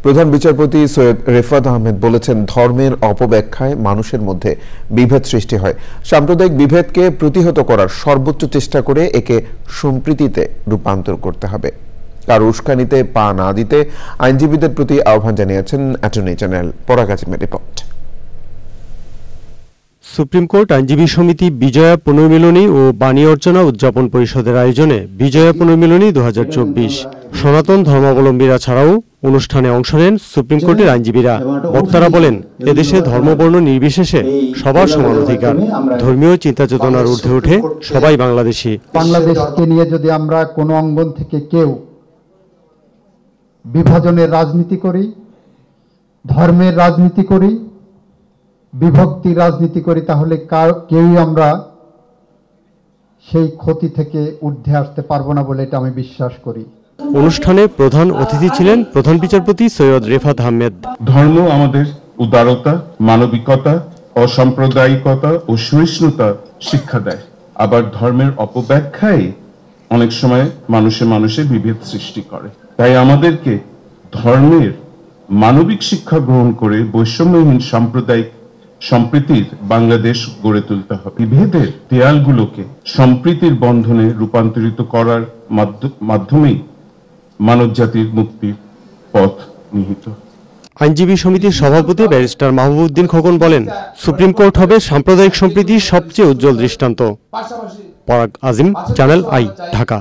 প্রধান বিচারপতি সৈয়দ রেফাত আহমেদ বলেছেন, ধর্মের অপব্যাখ্যায় মানুষের মধ্যে বিভেদ সৃষ্টি হয়। সাম্প্রদায়িক বিভেদকে প্রতিহত করার সর্বোচ্চ চেষ্টা করে একে সম্প্রীতিতে রূপান্তর করতে হবে। কারো উস্কানিতে পা না দিতে আইনজীবীদের প্রতি আহ্বান জানিয়েছেন অ্যাটর্নি জেনারেল। পরাগ আজিমের রিপোর্ট। সুপ্রিম কোর্ট আইনজীবী সমিতি বিজয়া পুনর্মিলনী ও বাণী অর্চনা উদযাপন পরিষদের আয়োজনে বিজয়া পুনর্মিলনী 2024 সনাতন ধর্মাবলম্বীরা ছাড়াও অনুষ্ঠানে অংশ নেন সুপ্রিম কোর্টের আইনজীবীরা। বক্তারা বলেন, এদেশে ধর্মবর্ণ নির্বিশেষে সবার সমান অধিকার, ধর্মীয় চিন্তা চেতনার ঊর্ধ্বে উঠে সবাই বাংলাদেশী। বাংলাদেশকে নিয়ে যদি আমরা কোনো অঙ্গন থেকে কেউ বিভাজনের রাজনীতি করি, ধর্মের রাজনীতি করি, বিভক্তির রাজনীতি করি, তাহলে কেউই আমরা সেই ক্ষতি থেকে ঊর্ধ্বে আসতে পারবো না বলে এটা আমি বিশ্বাস করি। অনুষ্ঠানে প্রধান অতিথি ছিলেন প্রধান বিচারপতি সৈয়দ রেফাত আহমেদ। ধর্ম আমাদের উদারতা, মানবিকতা, অসাম্প্রদায়িকতা ও সহিষ্ণুতা শিক্ষা দেয়। আবার ধর্মের অপব্যাখ্যায় অনেক সময় মানুষে মানুষে বিভেদ সৃষ্টি করে। তাই আমাদেরকে ধর্মের মানবিক শিক্ষা গ্রহণ করে বৈষম্যহীন সাম্প্রদায়িক সম্প্রীতির বাংলাদেশ গড়ে তুলতে হবে। বিভেদের দেয়ালগুলোকে সম্প্রীতির বন্ধনে রূপান্তরিত করার মাধ্যমেই মানব জাতির মুক্তির পথ নিহিত। আইনজীবী সমিতির সভাপতি ব্যারিস্টার মাহবুবউদ্দিন খোকন বলেন, সুপ্রিম কোর্ট হবে সাম্প্রদায়িক সম্প্রীতির সবচেয়ে উজ্জ্বল দৃষ্টান্ত। পরাগ আজিম, চ্যানেল আই, ঢাকা।